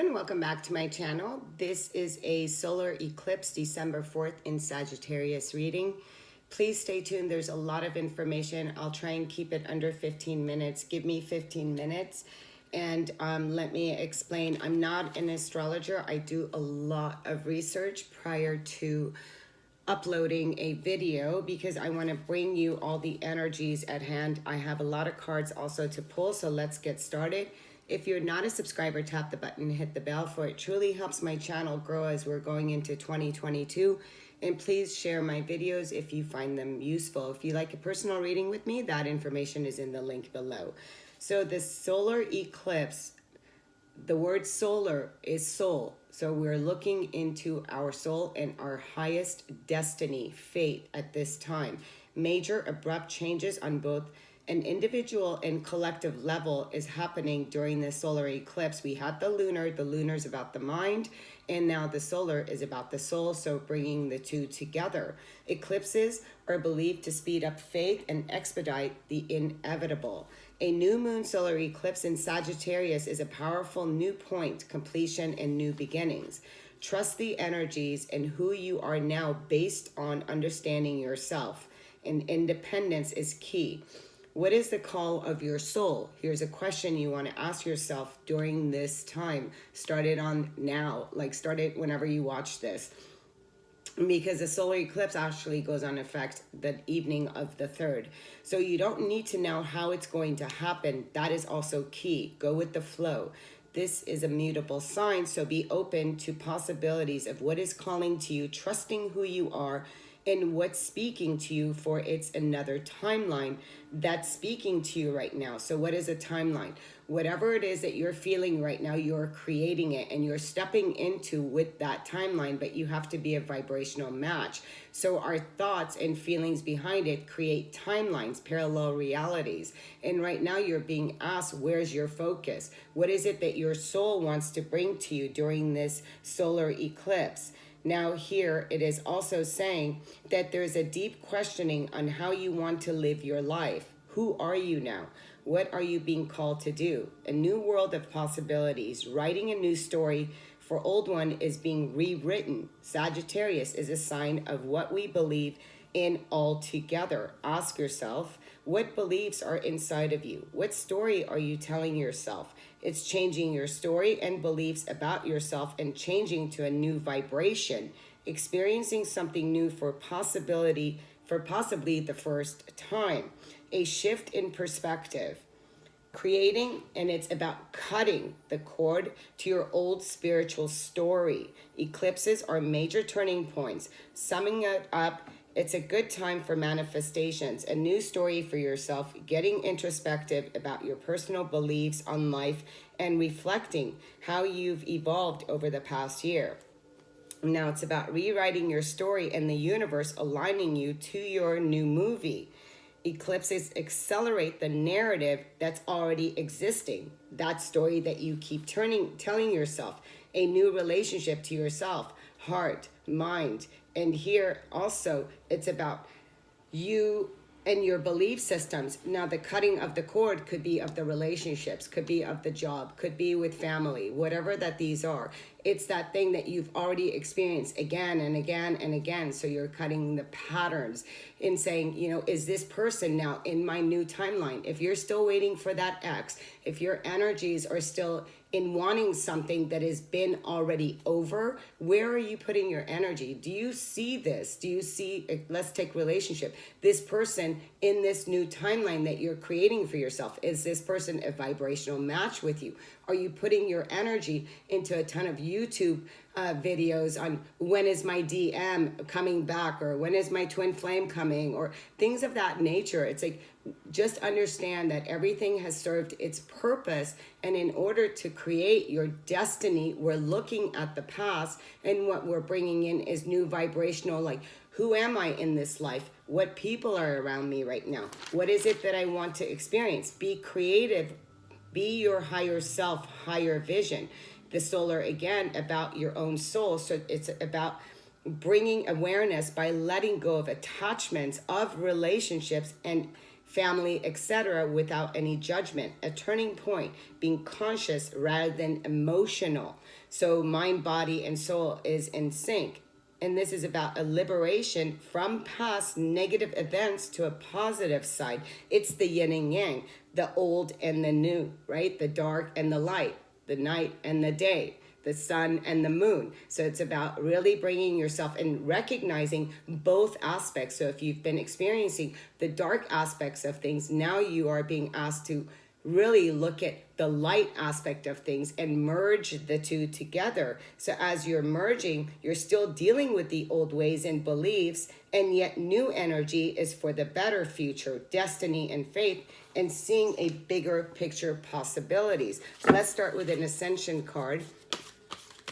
everyone, welcome back to my channel. This is a solar eclipse December 4th in Sagittarius reading. Please stay tuned. There's a lot of information. I'll try and keep it under 15 minutes. Give me 15 minutes and let me explain. I'm not an astrologer. I do a lot of research prior to uploading a video because I want to bring you all the energies at hand. I have a lot of cards also to pull, so let's get started. If you're not a subscriber, tap the button, hit the bell, for it truly helps my channel grow as we're going into 2022. And please share my videos if you find them useful. If you like a personal reading with me, that information is in the link below. So the solar eclipse, the word solar is soul. So we're looking into our soul and our highest destiny, fate at this time. Major abrupt changes on both an individual and collective level is happening during the solar eclipse. We had the lunar's about the mind, and now the solar is about the soul, so bringing the two together. Eclipses are believed to speed up faith and expedite the inevitable. A new moon solar eclipse in Sagittarius is a powerful new point, completion, and new beginnings. Trust the energies and who you are now based on understanding yourself, and independence is key. What is the call of your soul? Here's a question you want to ask yourself during this time. Start it on now, start it whenever you watch this. Because the solar eclipse actually goes on effect the evening of the 3rd. So you don't need to know how it's going to happen. That is also key. Go with the flow. This is a mutable sign, so be open to possibilities of what is calling to you, trusting who you are, and what's speaking to you, for it's another timeline that's speaking to you right now. So what is a timeline? Whatever it is that you're feeling right now, you're creating it and you're stepping into with that timeline, but you have to be a vibrational match. So our thoughts and feelings behind it create timelines, parallel realities. And right now you're being asked, where's your focus? What is it that your soul wants to bring to you during this solar eclipse? Now here it is also saying that there's a deep questioning on how you want to live your life. Who are you now? What are you being called to do? A new world of possibilities. Writing a new story for old one is being rewritten. Sagittarius is a sign of what we believe in altogether. Ask yourself, what beliefs are inside of you? What story are you telling yourself? It's changing your story and beliefs about yourself and changing to a new vibration, experiencing something new for possibly the first time. A shift in perspective. Creating, and it's about cutting the cord to your old spiritual story. Eclipses are major turning points. Summing it up, it's a good time for manifestations, a new story for yourself, getting introspective about your personal beliefs on life, and reflecting how you've evolved over the past year. Now it's about rewriting your story and the universe aligning you to your new movie. Eclipses accelerate the narrative that's already existing. That story that you keep telling yourself. A new relationship to yourself, heart, mind. And here also it's about you and your belief systems. Now the cutting of the cord could be of the relationships, could be of the job, could be with family, whatever that these are. It's that thing that you've already experienced again and again and again. So you're cutting the patterns in saying, is this person now in my new timeline? If you're still waiting for that ex, if your energies are still in wanting something that has been already over, where are you putting your energy? Do you see this? Do you see, let's take relationship, this person in this new timeline that you're creating for yourself? Is this person a vibrational match with you? Are you putting your energy into a ton of YouTube videos on when is my DM coming back, or when is my twin flame coming, or things of that nature? It's like, just understand that everything has served its purpose, and in order to create your destiny, we're looking at the past, and what we're bringing in is new vibrational, like, who am I in this life? What people are around me right now? What is it that I want to experience? Be creative. Be your higher self, higher vision. The solar, again, about your own soul. So it's about bringing awareness by letting go of attachments, of relationships and family, etc., without any judgment. A turning point, being conscious rather than emotional. So mind, body, and soul is in sync. And this is about a liberation from past negative events to a positive side. It's the yin and yang, the old and the new, right? The dark and the light, the night and the day, the sun and the moon. So it's about really bringing yourself and recognizing both aspects. So if you've been experiencing the dark aspects of things, now you are being asked to really look at the light aspect of things and merge the two together. So as you're merging, you're still dealing with the old ways and beliefs, and yet new energy is for the better future, destiny and faith, and seeing a bigger picture possibilities. So let's start with an ascension card,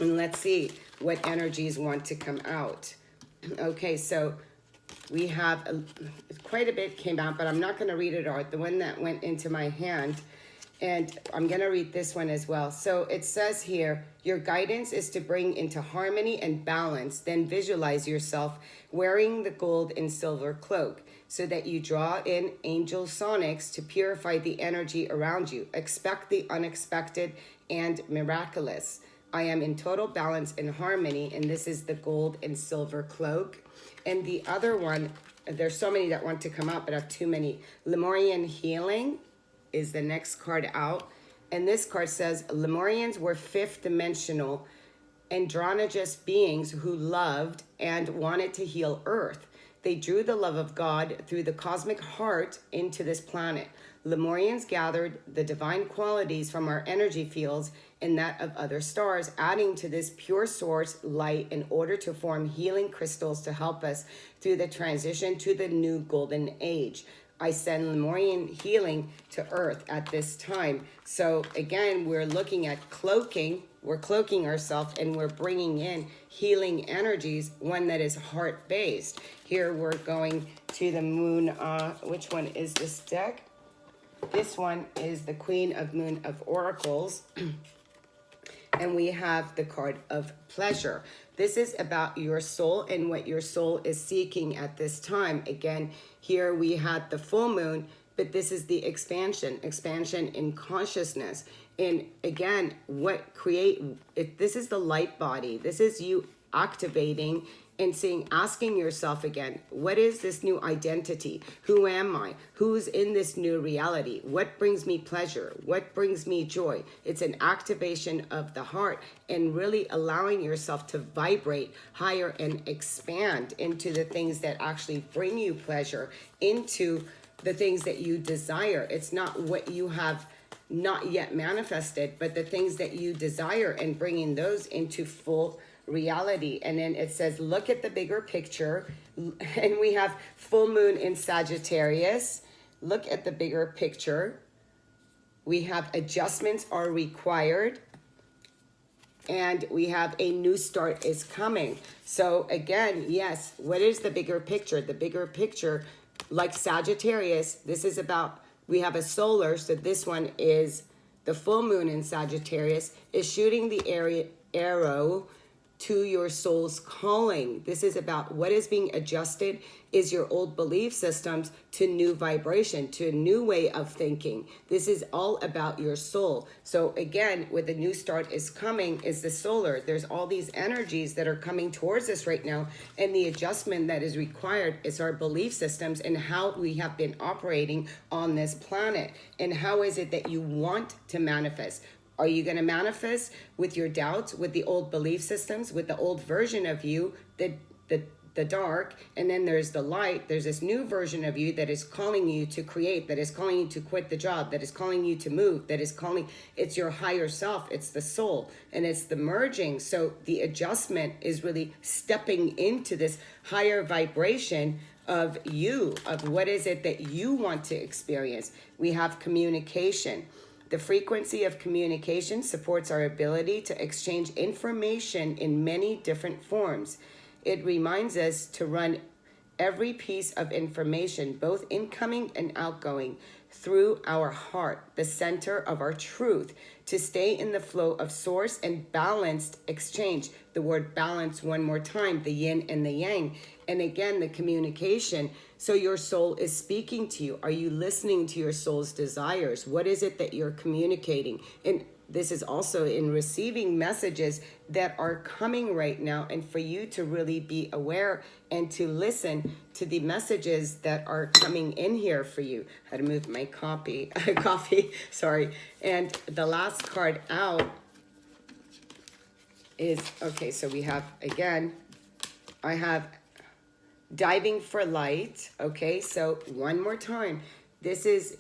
and let's see what energies want to come out. Okay, so we have quite a bit came out, but I'm not going to read it all. The one that went into my hand, and I'm going to read this one as well. So it says here, your guidance is to bring into harmony and balance. Then visualize yourself wearing the gold and silver cloak so that you draw in angel sonics to purify the energy around you. Expect the unexpected and miraculous. I am in total balance and harmony, and this is the gold and silver cloak. And the other one, there's so many that want to come out, but I have too many. Lemurian healing is the next card out. And this card says, Lemurians were fifth dimensional androgynous beings who loved and wanted to heal Earth. They drew the love of God through the cosmic heart into this planet. Lemurians gathered the divine qualities from our energy fields and that of other stars, adding to this pure source light in order to form healing crystals to help us through the transition to the new golden age. I send Lemurian healing to Earth at this time. So again, we're looking at cloaking. We're cloaking ourselves and we're bringing in healing energies, one that is heart-based. Here we're going to the moon. Which one is this deck? This one is the Queen of Moon of Oracles. And we have the card of pleasure. This is about your soul and what your soul is seeking at this time. Again, here we had the full moon, but this is the expansion in consciousness. And again, this is the light body. This is you activating and asking yourself again, what is this new identity? Who am I? Who's in this new reality? What brings me pleasure? What brings me joy? It's an activation of the heart and really allowing yourself to vibrate higher and expand into the things that actually bring you pleasure, into the things that you desire. It's not what you have not yet manifested, but the things that you desire and bringing those into full reality. And then it says, look at the bigger picture. And we have full moon in Sagittarius. Look at the bigger picture. We have adjustments are required. And we have a new start is coming. So again, yes, what is the bigger picture? The bigger picture, like Sagittarius, this is about, we have a solar, so this one is the full moon in Sagittarius, is shooting the arrow to your soul's calling. This is about what is being adjusted is your old belief systems to new vibration, to a new way of thinking. This is all about your soul. So again, with the new start is coming is the solar. There's all these energies that are coming towards us right now. And the adjustment that is required is our belief systems and how we have been operating on this planet. And how is it that you want to manifest? Are you going to manifest with your doubts, with the old belief systems, with the old version of you, the dark, and then there's the light. There's this new version of you that is calling you to create, that is calling you to quit the job, that is calling you to move, that is calling, it's your higher self, it's the soul, and it's the merging. So the adjustment is really stepping into this higher vibration of you, of what is it that you want to experience. We have communication. The frequency of communication supports our ability to exchange information in many different forms. It reminds us to run every piece of information, both incoming and outgoing, through our heart, the center of our truth, to stay in the flow of source and balanced exchange. The word balance one more time, the yin and the yang. And again, the communication. So your soul is speaking to you. Are you listening to your soul's desires? What is it that you're communicating? And this is also in receiving messages that are coming right now, and for you to really be aware and to listen to the messages that are coming in here for you. I had to move my coffee, sorry. And the last card out is, okay, so we have, again, I have diving for light. Okay, so one more time. This is,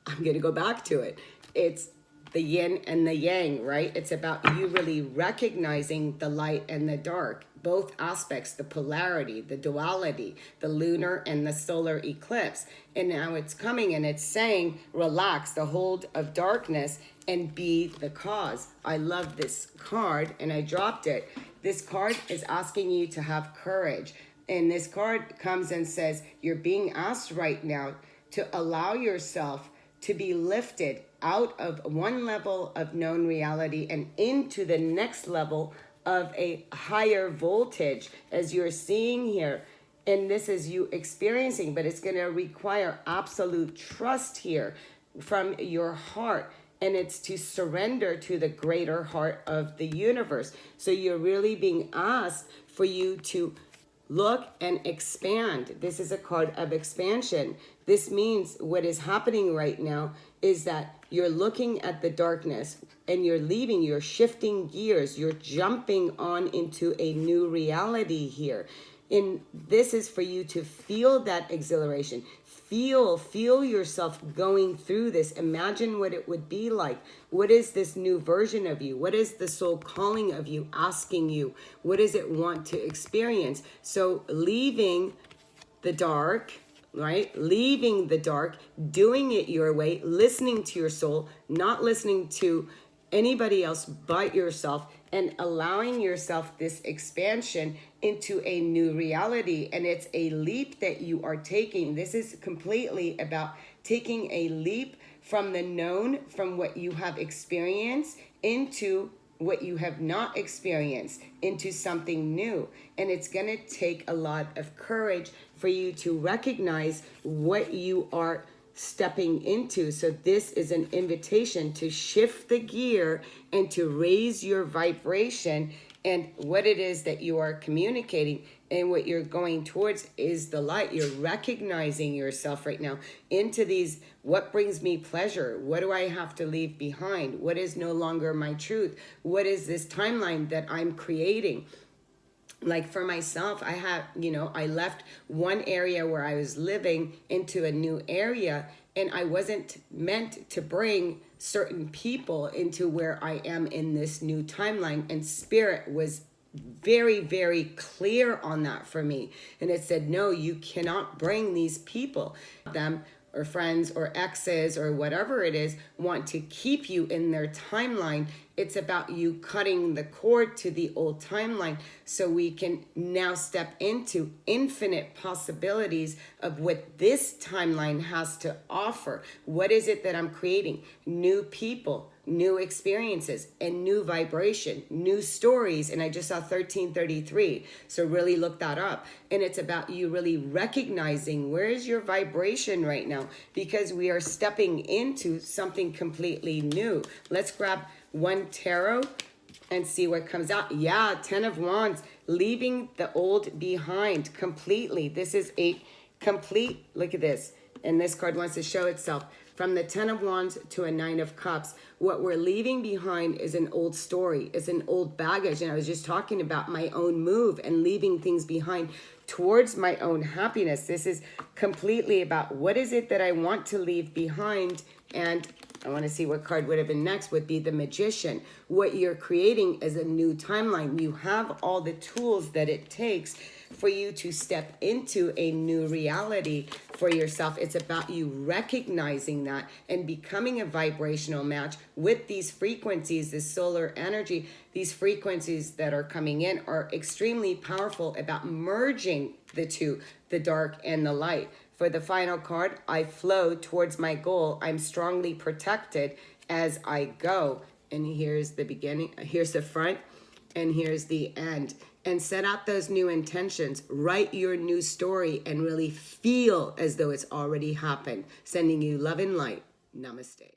I'm going to go back to it. It's the yin and the yang, right? It's about you really recognizing the light and the dark, both aspects, the polarity, the duality, the lunar and the solar eclipse. And now it's coming and it's saying, relax the hold of darkness and be the cause. I love this card and I dropped it. This card is asking you to have courage. And this card comes and says, you're being asked right now to allow yourself to be lifted out of one level of known reality and into the next level of a higher voltage, as you're seeing here. And this is you experiencing, but it's going to require absolute trust here from your heart. And it's to surrender to the greater heart of the universe. So you're really being asked for you to look and expand. This is a card of expansion. This means what is happening right now is that you're looking at the darkness and you're shifting gears, you're jumping on into a new reality here. And this is for you to feel that exhilaration. Feel yourself going through this. Imagine what it would be like. What is this new version of you? What is the soul calling of you, asking you? What does it want to experience? So leaving the dark, right? Leaving the dark, doing it your way, listening to your soul, not listening to anybody else but yourself, and allowing yourself this expansion into a new reality. And it's a leap that you are taking. This is completely about taking a leap from the known, from what you have experienced, into what you have not experienced, into something new. And it's going to take a lot of courage for you to recognize what you are stepping into. So this is an invitation to shift the gear and to raise your vibration, and what it is that you are communicating and what you're going towards is the light. You're recognizing yourself right now into these, what brings me pleasure? What do I have to leave behind? What is no longer my truth? What is this timeline that I'm creating? Like for myself, I left one area where I was living into a new area, and I wasn't meant to bring certain people into where I am in this new timeline. And Spirit was very, very clear on that for me. And it said, no, you cannot bring these people, them or friends or exes or whatever it is, want to keep you in their timeline. It's about you cutting the cord to the old timeline so we can now step into infinite possibilities of what this timeline has to offer. What is it that I'm creating? New people, new experiences, and new vibration, new stories. And I just saw 1333. So really look that up. And it's about you really recognizing where is your vibration right now, because we are stepping into something completely new. Let's grab one tarot and see what comes out. Yeah, 10 of Wands, leaving the old behind completely. This is a complete, look at this. And this card wants to show itself. From the 10 of Wands to a 9 of Cups, what we're leaving behind is an old story, is an old baggage. And I was just talking about my own move and leaving things behind towards my own happiness. This is completely about what is it that I want to leave behind. And I want to see what card would have been next, would be the Magician. What you're creating is a new timeline. You have all the tools that it takes for you to step into a new reality for yourself. It's about you recognizing that and becoming a vibrational match with these frequencies, this solar energy. These frequencies that are coming in are extremely powerful about merging the two, the dark and the light. For the final card, I flow towards my goal. I'm strongly protected as I go. And here's the beginning, here's the front, and here's the end. And set out those new intentions. Write your new story and really feel as though it's already happened. Sending you love and light. Namaste.